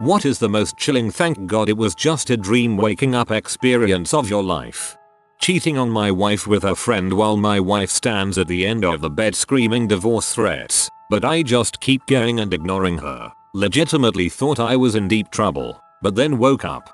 What is the most chilling thank god it was just a dream waking up experience of your life? Cheating on my wife with her friend while my wife stands at the end of the bed screaming divorce threats, but I just keep going and ignoring her. Legitimately thought I was in deep trouble, but then woke up.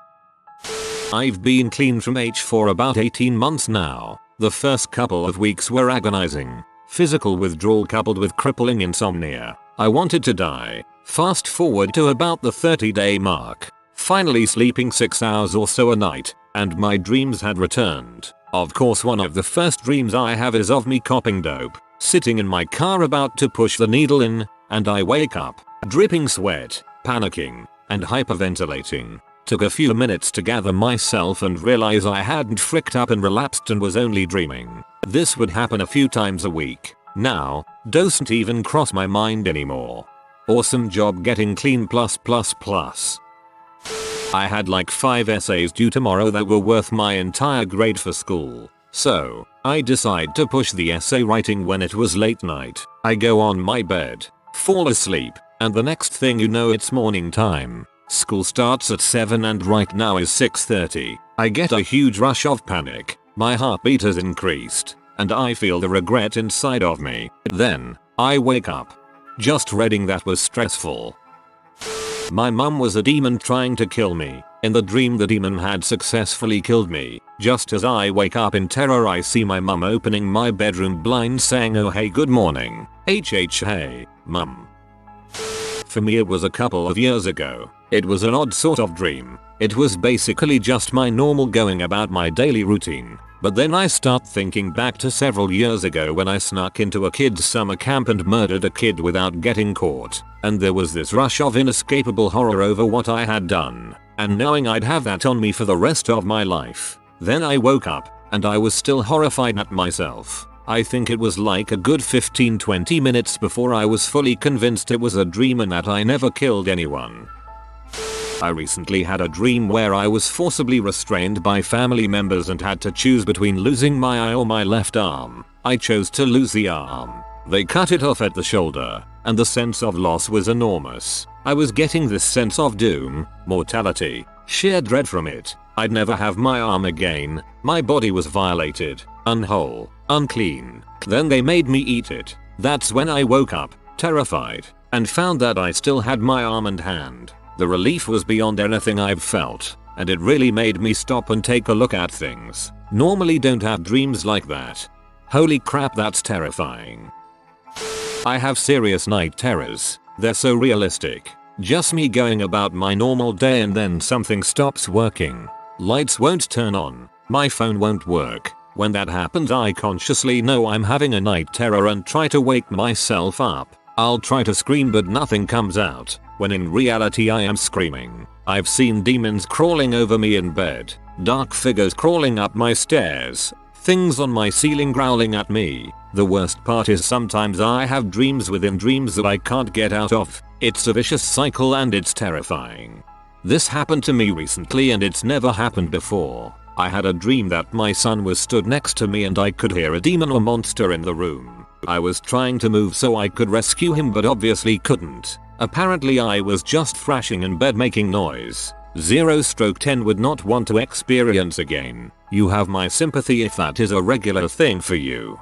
I've been clean from H for about 18 months now. The first couple of weeks were agonizing. Physical withdrawal coupled with crippling insomnia. I wanted to die. Fast forward to about the 30-day mark. Finally sleeping 6 hours or so a night, and my dreams had returned. Of course, one of the first dreams I have is of me copping dope, sitting in my car about to push the needle in, and I wake up, dripping sweat, panicking, and hyperventilating. Took a few minutes to gather myself and realize I hadn't fricked up and relapsed and was only dreaming. This would happen a few times a week. Now, doesn't even cross my mind anymore. Awesome job getting clean plus. I had like 5 essays due tomorrow that were worth my entire grade for school. So, I decide to push the essay writing when it was late night. I go on my bed, fall asleep, and the next thing you know it's morning time. School starts at 7 and right now is 6:30. I get a huge rush of panic. My heartbeat has increased, and I feel the regret inside of me. Then, I wake up. Just reading that was stressful. My mum was a demon trying to kill me. In the dream the demon had successfully killed me. Just as I wake up in terror I see my mum opening my bedroom blind saying oh hey good morning. Hey mum. For me it was a couple of years ago. It was an odd sort of dream. It was basically just my normal going about my daily routine. But then I start thinking back to several years ago when I snuck into a kid's summer camp and murdered a kid without getting caught. And there was this rush of inescapable horror over what I had done, and knowing I'd have that on me for the rest of my life. Then I woke up, and I was still horrified at myself. I think it was like a good 15-20 minutes before I was fully convinced it was a dream and that I never killed anyone. I recently had a dream where I was forcibly restrained by family members and had to choose between losing my eye or my left arm. I chose to lose the arm. They cut it off at the shoulder, and the sense of loss was enormous. I was getting this sense of doom, mortality, sheer dread from it. I'd never have my arm again. My body was violated, unwhole, unclean. Then they made me eat it. That's when I woke up, terrified, and found that I still had my arm and hand. The relief was beyond anything I've felt, and it really made me stop and take a look at things. Normally don't have dreams like that. Holy crap, that's terrifying. I have serious night terrors. They're so realistic. Just me going about my normal day and then something stops working. Lights won't turn on. My phone won't work. When that happens I consciously know I'm having a night terror and try to wake myself up. I'll try to scream but nothing comes out, when in reality I am screaming. I've seen demons crawling over me in bed, dark figures crawling up my stairs, things on my ceiling growling at me. The worst part is sometimes I have dreams within dreams that I can't get out of. It's a vicious cycle and it's terrifying. This happened to me recently and it's never happened before. I had a dream that my son was stood next to me and I could hear a demon or monster in the room. I was trying to move so I could rescue him but obviously couldn't. Apparently I was just thrashing in bed making noise. 0/10 would not want to experience again. You have my sympathy if that is a regular thing for you.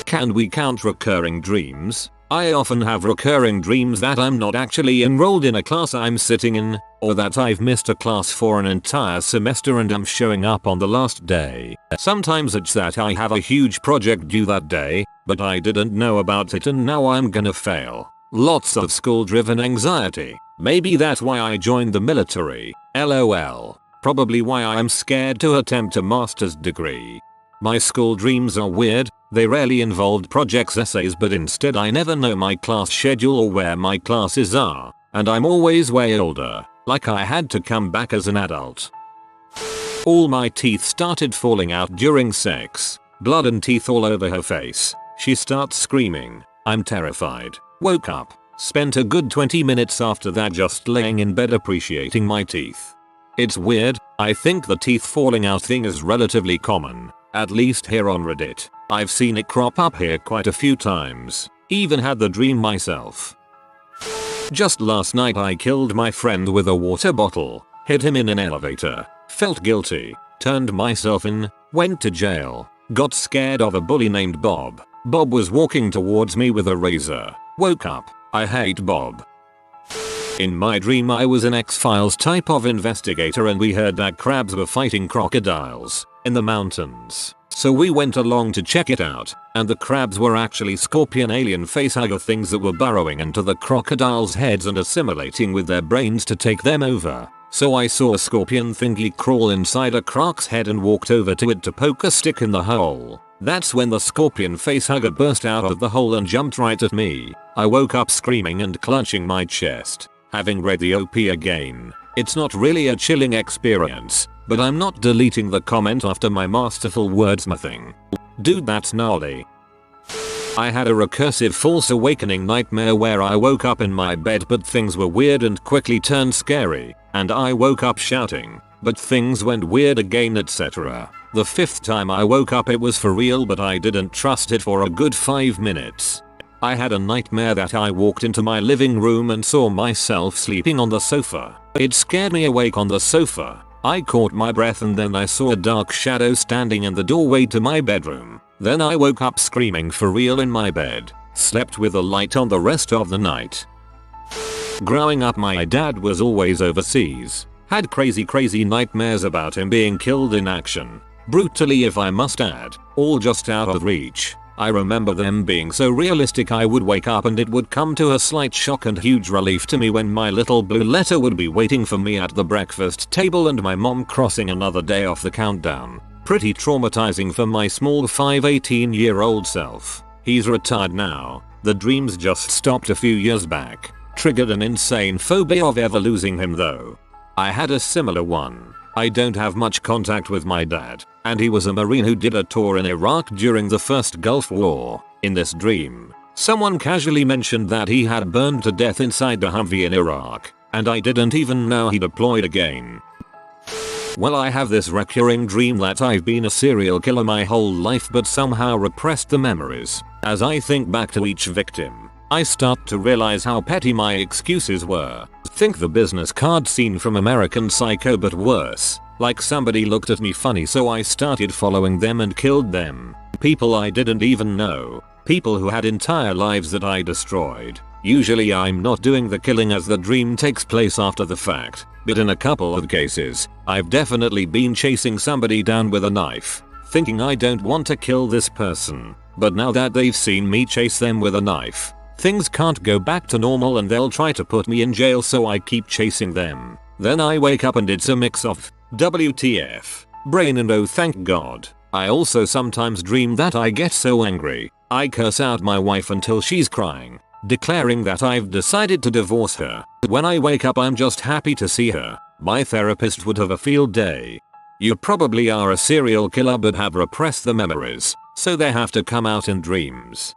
Can we count recurring dreams? I often have recurring dreams that I'm not actually enrolled in a class I'm sitting in, or that I've missed a class for an entire semester and I'm showing up on the last day. Sometimes it's that I have a huge project due that day, but I didn't know about it and now I'm gonna fail. Lots of school-driven anxiety. Maybe that's why I joined the military. LOL. Probably why I'm scared to attempt a master's degree. My school dreams are weird. They rarely involved projects, essays, but instead I never know my class schedule or where my classes are. And I'm always way older. Like I had to come back as an adult. All my teeth started falling out during sex. Blood and teeth all over her face. She starts screaming. I'm terrified. Woke up. Spent a good 20 minutes after that just laying in bed appreciating my teeth. It's weird. I think the teeth falling out thing is relatively common. At least here on Reddit. I've seen it crop up here quite a few times. Even had the dream myself. Just last night I killed my friend with a water bottle, hit him in an elevator, felt guilty, turned myself in, went to jail, got scared of a bully named Bob. Bob was walking towards me with a razor. Woke up. I hate Bob. In my dream I was an X-Files type of investigator and we heard that crabs were fighting crocodiles in the mountains. So we went along to check it out, and the crabs were actually scorpion alien facehugger things that were burrowing into the crocodiles' heads and assimilating with their brains to take them over. So I saw a scorpion thingy crawl inside a croc's head and walked over to it to poke a stick in the hole. That's when the scorpion facehugger burst out of the hole and jumped right at me. I woke up screaming and clutching my chest. Having read the OP again, it's not really a chilling experience, but I'm not deleting the comment after my masterful wordsmithing. Dude, that's gnarly. I had a recursive false awakening nightmare where I woke up in my bed but things were weird and quickly turned scary, and I woke up shouting, but things went weird again, etc. The 5th time I woke up it was for real, but I didn't trust it for a good 5 minutes. I had a nightmare that I walked into my living room and saw myself sleeping on the sofa. It scared me awake on the sofa. I caught my breath and then I saw a dark shadow standing in the doorway to my bedroom. Then I woke up screaming for real in my bed. Slept with a light on the rest of the night. Growing up my dad was always overseas. Had crazy nightmares about him being killed in action. Brutally if I must add, all just out of reach. I remember them being so realistic I would wake up and it would come to a slight shock and huge relief to me when my little blue letter would be waiting for me at the breakfast table and my mom crossing another day off the countdown. Pretty traumatizing for my small 18-year-old self. He's retired now. The dreams just stopped a few years back. Triggered an insane phobia of ever losing him though. I had a similar one. I don't have much contact with my dad, and he was a Marine who did a tour in Iraq during the first Gulf War. In this dream, someone casually mentioned that he had burned to death inside the Humvee in Iraq, and I didn't even know he deployed again. Well, I have this recurring dream that I've been a serial killer my whole life but somehow repressed the memories. As I think back to each victim, I start to realize how petty my excuses were. Think the business card scene from American Psycho but worse. Like somebody looked at me funny so I started following them and killed them. People I didn't even know. People who had entire lives that I destroyed. Usually I'm not doing the killing as the dream takes place after the fact, but in a couple of cases, I've definitely been chasing somebody down with a knife, thinking I don't want to kill this person, but now that they've seen me chase them with a knife, things can't go back to normal and they'll try to put me in jail so I keep chasing them. Then I wake up and it's a mix of WTF, brain and oh thank god. I also sometimes dream that I get so angry, I curse out my wife until she's crying, declaring that I've decided to divorce her. When I wake up I'm just happy to see her. My therapist would have a field day. You probably are a serial killer but have repressed the memories, so they have to come out in dreams.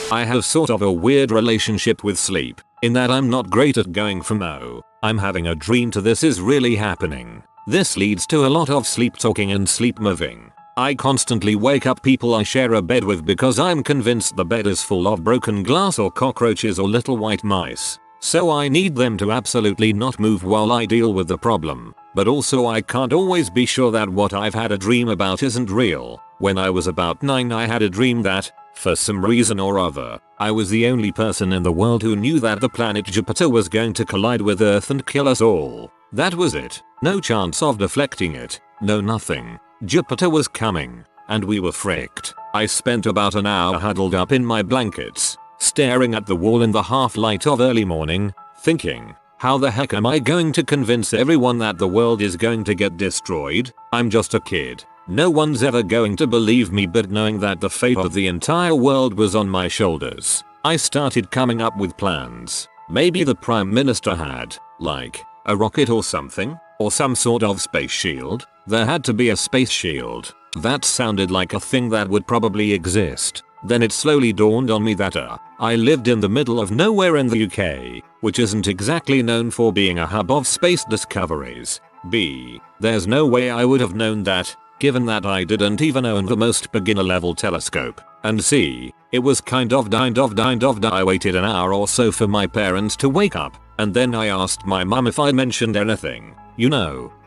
I have sort of a weird relationship with sleep, in that I'm not great at going from oh, I'm having a dream to this is really happening. This leads to a lot of sleep talking and sleep moving. I constantly wake up people I share a bed with because I'm convinced the bed is full of broken glass or cockroaches or little white mice. So I need them to absolutely not move while I deal with the problem. But also I can't always be sure that what I've had a dream about isn't real. When I was about 9 I had a dream that, for some reason or other, I was the only person in the world who knew that the planet Jupiter was going to collide with Earth and kill us all. That was it. No chance of deflecting it. No nothing. Jupiter was coming. And we were fricked. I spent about an hour huddled up in my blankets, staring at the wall in the half light of early morning, thinking, how the heck am I going to convince everyone that the world is going to get destroyed? I'm just a kid. No one's ever going to believe me, but knowing that the fate of the entire world was on my shoulders, I started coming up with plans. Maybe the Prime Minister had, like, a rocket or something? Or some sort of space shield? There had to be a space shield. That sounded like a thing that would probably exist. Then it slowly dawned on me that I lived in the middle of nowhere in the UK, which isn't exactly known for being a hub of space discoveries. B. There's no way I would have known that, given that I didn't even own the most beginner level telescope, And see, it was kind of. I waited an hour or so for my parents to wake up, and then I asked my mum if I mentioned anything,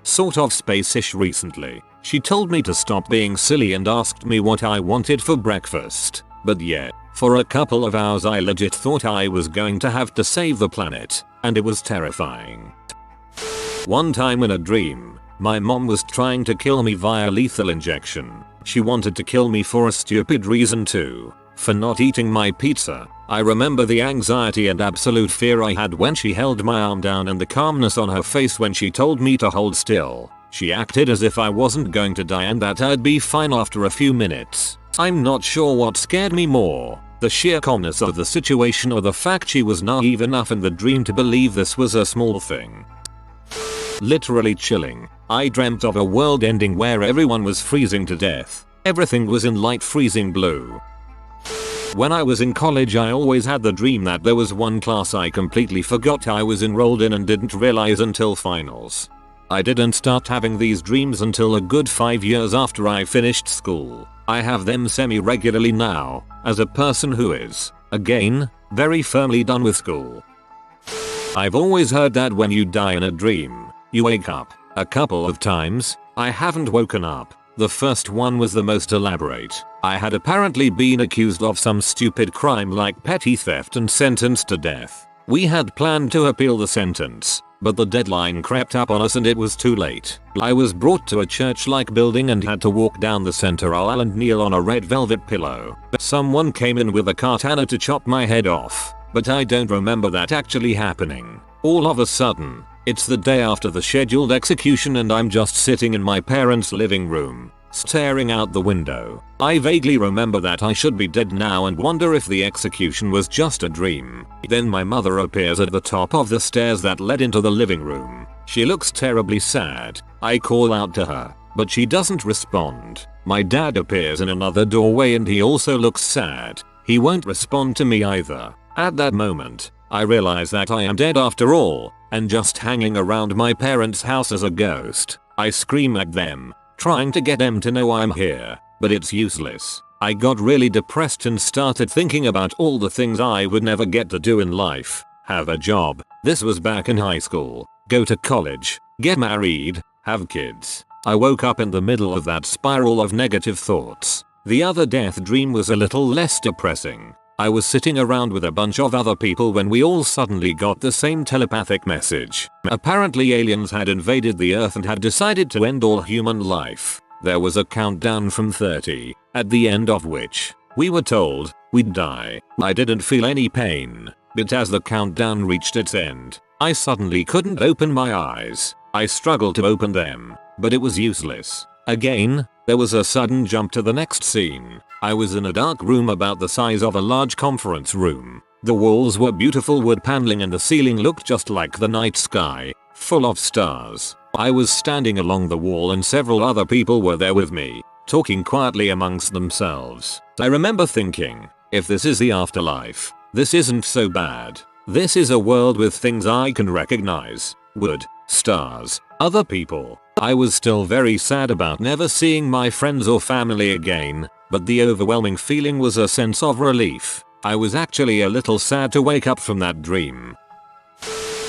sort of space-ish recently. She told me to stop being silly and asked me what I wanted for breakfast. But yeah, for a couple of hours I legit thought I was going to have to save the planet, and it was terrifying. One time in a dream, my mom was trying to kill me via lethal injection. She wanted to kill me for a stupid reason too, for not eating my pizza. I remember the anxiety and absolute fear I had when she held my arm down and the calmness on her face when she told me to hold still. She acted as if I wasn't going to die and that I'd be fine after a few minutes. I'm not sure what scared me more, the sheer calmness of the situation or the fact she was naive enough in the dream to believe this was a small thing. Literally chilling. I dreamt of a world ending where everyone was freezing to death. Everything was in light freezing blue. When I was in college I always had the dream that there was one class I completely forgot I was enrolled in and didn't realize until finals. I didn't start having these dreams until a good 5 years after I finished school. I have them semi-regularly now, as a person who is, again, very firmly done with school. I've always heard that when you die in a dream, you wake up. A couple of times, I haven't woken up. The first one was the most elaborate. I had apparently been accused of some stupid crime like petty theft and sentenced to death. We had planned to appeal the sentence, but the deadline crept up on us and it was too late. I was brought to a church-like building and had to walk down the center aisle and kneel on a red velvet pillow. Someone came in with a katana to chop my head off, but I don't remember that actually happening. All of a sudden, it's the day after the scheduled execution and I'm just sitting in my parents' living room, staring out the window. I vaguely remember that I should be dead now and wonder if the execution was just a dream. Then my mother appears at the top of the stairs that led into the living room. She looks terribly sad. I call out to her, but she doesn't respond. My dad appears in another doorway and he also looks sad. He won't respond to me either. At that moment, I realize that I am dead after all, and just hanging around my parents' house as a ghost. I scream at them, trying to get them to know I'm here, but it's useless. I got really depressed and started thinking about all the things I would never get to do in life. Have a job, this was back in high school, go to college, get married, have kids. I woke up in the middle of that spiral of negative thoughts. The other death dream was a little less depressing. I was sitting around with a bunch of other people when we all suddenly got the same telepathic message. Apparently aliens had invaded the earth and had decided to end all human life. There was a countdown from 30, at the end of which, we were told, we'd die. I didn't feel any pain, but as the countdown reached its end, I suddenly couldn't open my eyes. I struggled to open them, but it was useless. Again, there was a sudden jump to the next scene. I was in a dark room about the size of a large conference room. The walls were beautiful wood paneling and the ceiling looked just like the night sky, full of stars. I was standing along the wall and several other people were there with me, talking quietly amongst themselves. I remember thinking, if this is the afterlife, this isn't so bad. This is a world with things I can recognize. Wood, stars, other people. I was still very sad about never seeing my friends or family again, but the overwhelming feeling was a sense of relief. I was actually a little sad to wake up from that dream.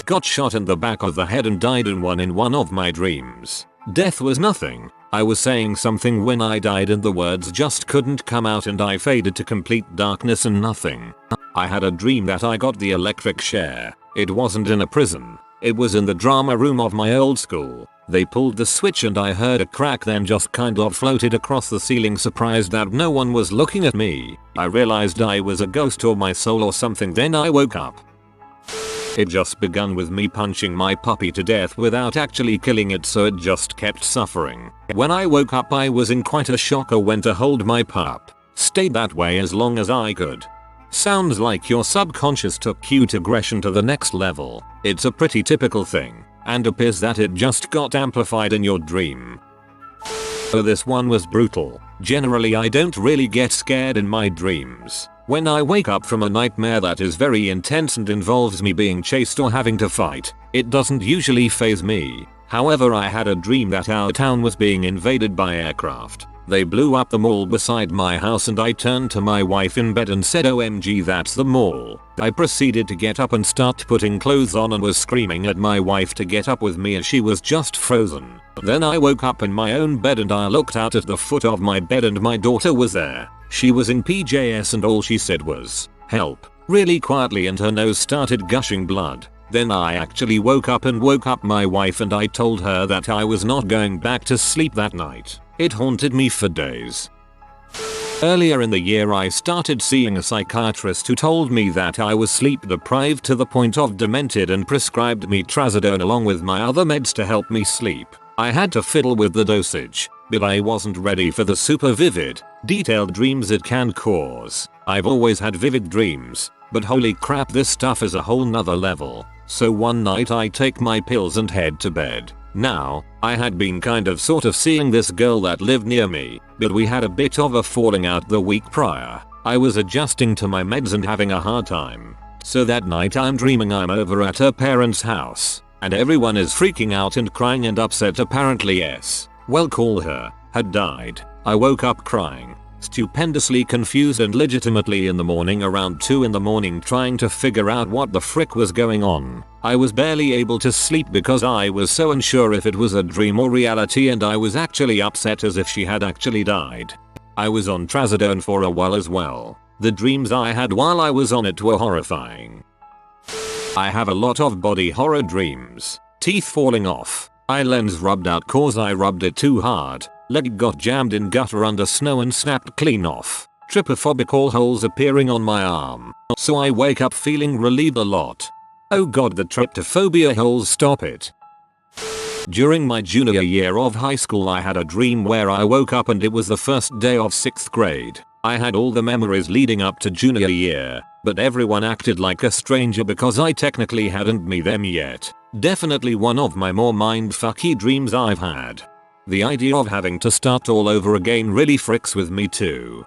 Got shot in the back of the head and died in one of my dreams. Death was nothing. I was saying something when I died and the words just couldn't come out and I faded to complete darkness and nothing. I had a dream that I got the electric chair. It wasn't in a prison. It was in the drama room of my old school. They pulled the switch and I heard a crack then just kind of floated across the ceiling, surprised that no one was looking at me. I realized I was a ghost or my soul or something, then I woke up. It just begun with me punching my puppy to death without actually killing it, so it just kept suffering. When I woke up I was in quite a shock. I went to hold my pup. Stayed that way as long as I could. Sounds like your subconscious took cute aggression to the next level. It's a pretty typical thing, and appears that it just got amplified in your dream. Oh, this one was brutal. Generally I don't really get scared in my dreams. When I wake up from a nightmare that is very intense and involves me being chased or having to fight, it doesn't usually faze me. However, I had a dream that our town was being invaded by aircraft. They blew up the mall beside my house and I turned to my wife in bed and said, OMG, that's the mall. I proceeded to get up and start putting clothes on and was screaming at my wife to get up with me as she was just frozen. Then I woke up in my own bed and I looked out at the foot of my bed and my daughter was there. She was in PJs and all she said was, "Help," really quietly, and her nose started gushing blood. Then I actually woke up and woke up my wife and I told her that I was not going back to sleep that night. It haunted me for days. Earlier in the year I started seeing a psychiatrist who told me that I was sleep deprived to the point of demented and prescribed me trazodone along with my other meds to help me sleep. I had to fiddle with the dosage, but I wasn't ready for the super vivid, detailed dreams it can cause. I've always had vivid dreams, but holy crap, this stuff is a whole nother level. So one night I take my pills and head to bed. Now, I had been kind of sort of seeing this girl that lived near me, but we had a bit of a falling out the week prior. I was adjusting to my meds and having a hard time. So that night I'm dreaming I'm over at her parents' house, and everyone is freaking out and crying and upset. Apparently yes, well, call her, had died. I woke up crying, stupendously confused, and legitimately in the morning around 2 in the morning trying to figure out what the frick was going on. I was barely able to sleep because I was so unsure if it was a dream or reality, and I was actually upset as if she had actually died. I was on trazodone for a while as well. The dreams I had while I was on it were horrifying. I have a lot of body horror dreams. Teeth falling off, eye lens rubbed out cause I rubbed it too hard, leg got jammed in gutter under snow and snapped clean off, trypophobic all holes appearing on my arm, so I wake up feeling relieved a lot. Oh god, the tryptophobia holes, stop it. During my junior year of high school I had a dream where I woke up and it was the first day of 6th grade. I had all the memories leading up to junior year, but everyone acted like a stranger because I technically hadn't met them yet. Definitely one of my more mindfucky dreams I've had. The idea of having to start all over again really fricks with me too.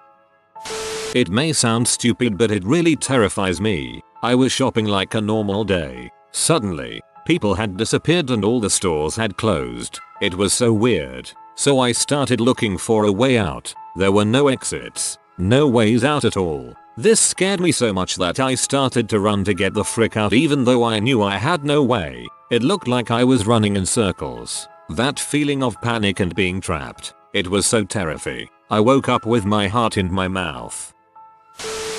It may sound stupid, but it really terrifies me. I was shopping like a normal day. Suddenly, people had disappeared and all the stores had closed. It was so weird. So I started looking for a way out. There were no exits. No ways out at all. This scared me so much that I started to run to get the frick out, even though I knew I had no way. It looked like I was running in circles. That feeling of panic and being trapped. It was so terrifying. I woke up with my heart in my mouth.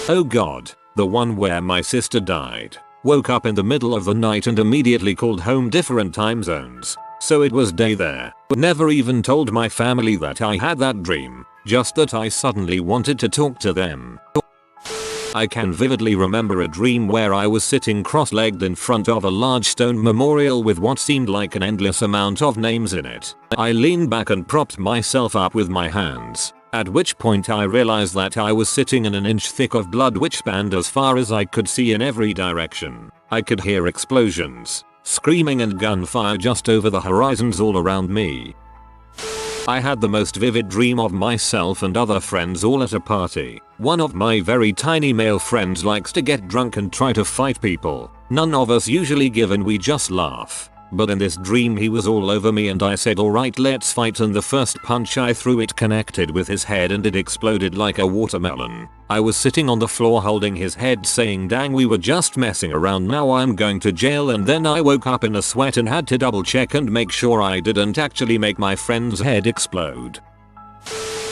Oh god, the one where my sister died. Woke up in the middle of the night and immediately called home, different time zones. So it was day there. Never even told my family that I had that dream, just that I suddenly wanted to talk to them. I can vividly remember a dream where I was sitting cross-legged in front of a large stone memorial with what seemed like an endless amount of names in it. I leaned back and propped myself up with my hands, at which point I realized that I was sitting in an inch thick of blood which spanned as far as I could see in every direction. I could hear explosions, screaming and gunfire just over the horizons all around me. I had the most vivid dream of myself and other friends all at a party. One of my very tiny male friends likes to get drunk and try to fight people. None of us usually give and we just laugh. But in this dream he was all over me and I said, alright, let's fight, and the first punch I threw it connected with his head and it exploded like a watermelon. I was sitting on the floor holding his head saying, dang, we were just messing around, now I'm going to jail. And then I woke up in a sweat and had to double check and make sure I didn't actually make my friend's head explode.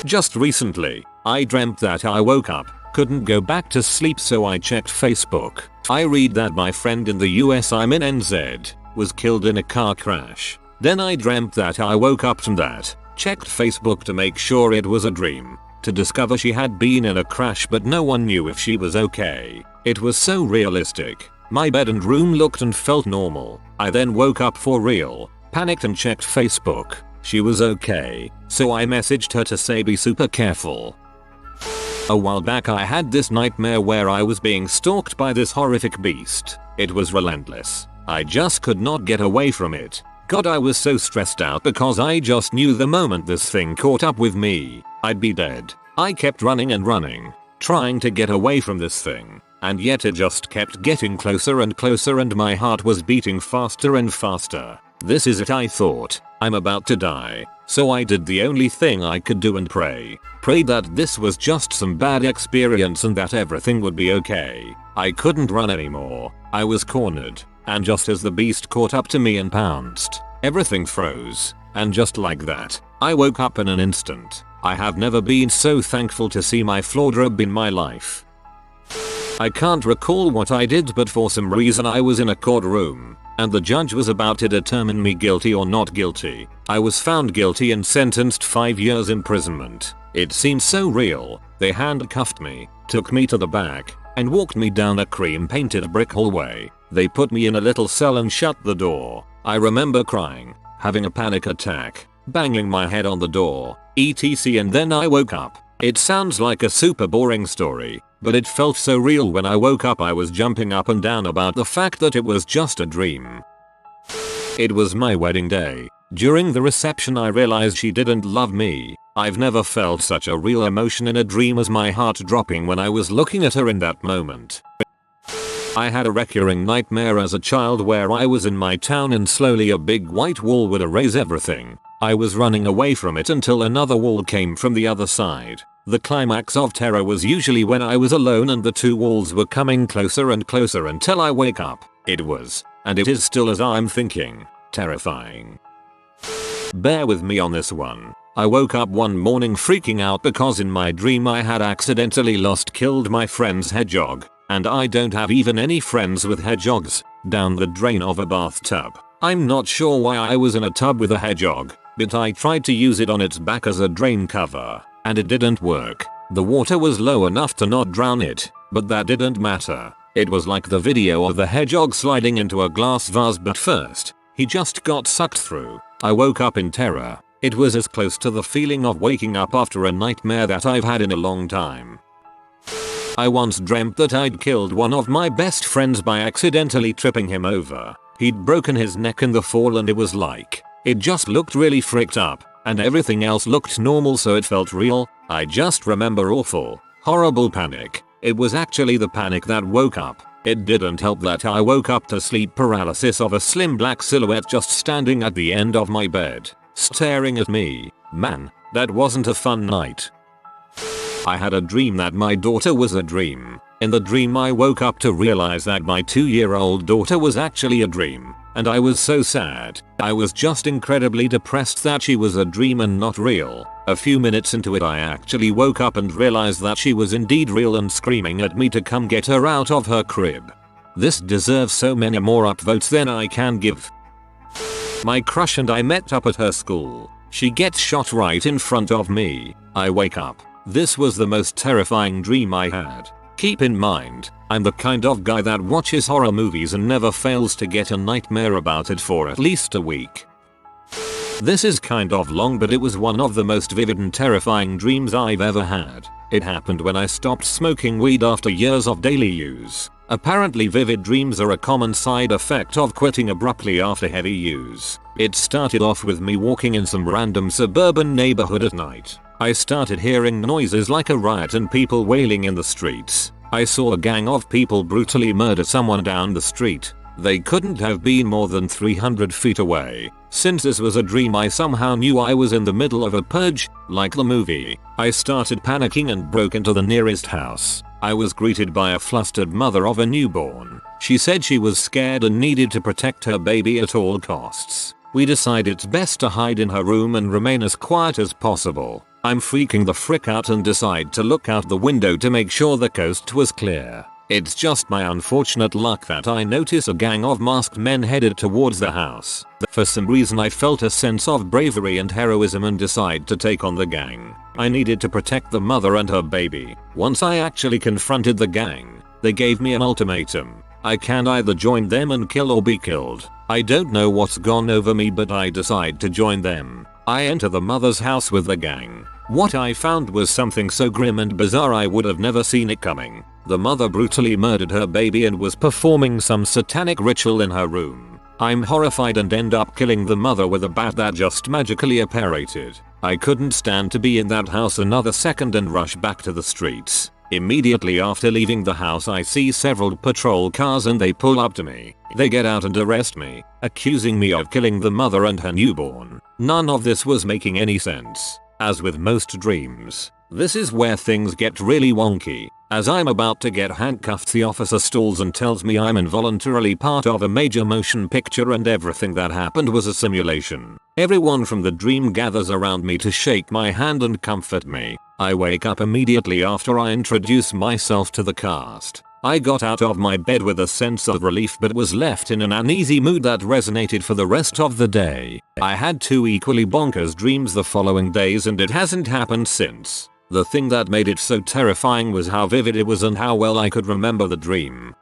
Just recently, I dreamt that I woke up, couldn't go back to sleep, so I checked Facebook. I read that my friend in the US, I'm in NZ, was killed in a car crash. Then I dreamt that I woke up from that, checked Facebook to make sure it was a dream, to discover she had been in a crash but no one knew if she was okay. It was so realistic. My bed and room looked and felt normal. I then woke up for real, panicked and checked Facebook. She was okay, so I messaged her to say be super careful. A while back I had this nightmare where I was being stalked by this horrific beast. It was Relentless. I just could not get away from it. God, I was so stressed out because I just knew the moment this thing caught up with me, I'd be dead. I kept running and running, trying to get away from this thing, and yet it just kept getting closer and closer and my heart was beating faster and faster. This is it, I thought. I'm about to die. So I did the only thing I could do and pray. Prayed that this was just some bad experience and that everything would be okay. I couldn't run anymore. I was cornered. And just as the beast caught up to me and pounced, everything froze. And just like that, I woke up in an instant. I have never been so thankful to see my flawed robe in my life. I can't recall what I did, but for some reason I was in a courtroom, and the judge was about to determine me guilty or not guilty. I was found guilty and sentenced 5 years imprisonment. It seemed so real. They handcuffed me, took me to the back, and walked me down a cream-painted brick hallway. They put me in a little cell and shut the door. I remember crying, having a panic attack, banging my head on the door, etc. And then I woke up. It sounds like a super boring story, but it felt so real when I woke up. I was jumping up and down about the fact that it was just a dream. It was my wedding day. During the reception I realized she didn't love me. I've never felt such a real emotion in a dream as my heart dropping when I was looking at her in that moment. I had a recurring nightmare as a child where I was in my town and slowly a big white wall would erase everything. I was running away from it until another wall came from the other side. The climax of terror was usually when I was alone and the two walls were coming closer and closer until I wake up. It was, and it is still as I'm thinking, terrifying. Bear with me on this one. I woke up one morning freaking out because in my dream I had accidentally killed my friend's hedgehog. And I don't have even any friends with hedgehogs, down the drain of a bathtub. I'm not sure why I was in a tub with a hedgehog, but I tried to use it on its back as a drain cover, and it didn't work. The water was low enough to not drown it, but that didn't matter. It was like the video of the hedgehog sliding into a glass vase, but first, he just got sucked through. I woke up in terror. It was as close to the feeling of waking up after a nightmare that I've had in a long time. I once dreamt that I'd killed one of my best friends by accidentally tripping him over. He'd broken his neck in the fall and it was like, it just looked really freaked up, and everything else looked normal, so it felt real. I just remember awful, horrible panic. It was actually the panic that woke up. It didn't help that I woke up to sleep paralysis of a slim black silhouette just standing at the end of my bed, staring at me. Man, that wasn't a fun night. I had a dream that my daughter was a dream. In the dream I woke up to realize that my 2-year-old daughter was actually a dream, and I was so sad. I was just incredibly depressed that she was a dream and not real. A few minutes into it I actually woke up and realized that she was indeed real and screaming at me to come get her out of her crib. This deserves so many more upvotes than I can give. My crush and I met up at her school. She gets shot right in front of me. I wake up. This was the most terrifying dream I had. Keep in mind, I'm the kind of guy that watches horror movies and never fails to get a nightmare about it for at least a week. This is kind of long, but it was one of the most vivid and terrifying dreams I've ever had. It happened when I stopped smoking weed after years of daily use. Apparently vivid dreams are a common side effect of quitting abruptly after heavy use. It started off with me walking in some random suburban neighborhood at night. I started hearing noises like a riot and people wailing in the streets. I saw a gang of people brutally murder someone down the street. They couldn't have been more than 300 feet away. Since this was a dream, I somehow knew I was in the middle of a purge, like the movie. I started panicking and broke into the nearest house. I was greeted by a flustered mother of a newborn. She said she was scared and needed to protect her baby at all costs. We decided it's best to hide in her room and remain as quiet as possible. I'm freaking the frick out and decide to look out the window to make sure the coast was clear. It's just my unfortunate luck that I notice a gang of masked men headed towards the house. For some reason I felt a sense of bravery and heroism and decide to take on the gang. I needed to protect the mother and her baby. Once I actually confronted the gang, they gave me an ultimatum. I can either join them and kill or be killed. I don't know what's gone over me, but I decide to join them. I enter the mother's house with the gang. What I found was something so grim and bizarre I would have never seen it coming. The mother brutally murdered her baby and was performing some satanic ritual in her room. I'm horrified and end up killing the mother with a bat that just magically apparated. I couldn't stand to be in that house another second and rush back to the streets. Immediately after leaving the house I see several patrol cars and they pull up to me. They get out and arrest me, accusing me of killing the mother and her newborn. None of this was making any sense. As with most dreams, this is where things get really wonky. As I'm about to get handcuffed, the officer stalls and tells me I'm involuntarily part of a major motion picture and everything that happened was a simulation. Everyone from the dream gathers around me to shake my hand and comfort me. I wake up immediately after I introduce myself to the cast. I got out of my bed with a sense of relief but was left in an uneasy mood that resonated for the rest of the day. I had 2 equally bonkers dreams the following days and it hasn't happened since. The thing that made it so terrifying was how vivid it was and how well I could remember the dream.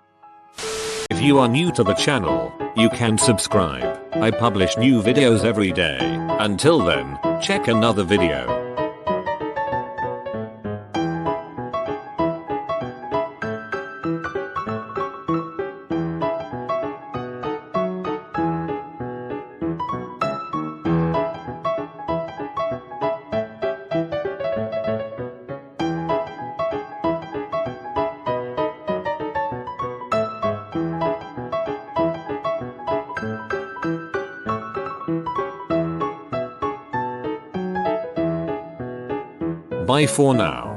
If you are new to the channel, you can subscribe. I publish new videos every day. Until then, check another video. Bye for now.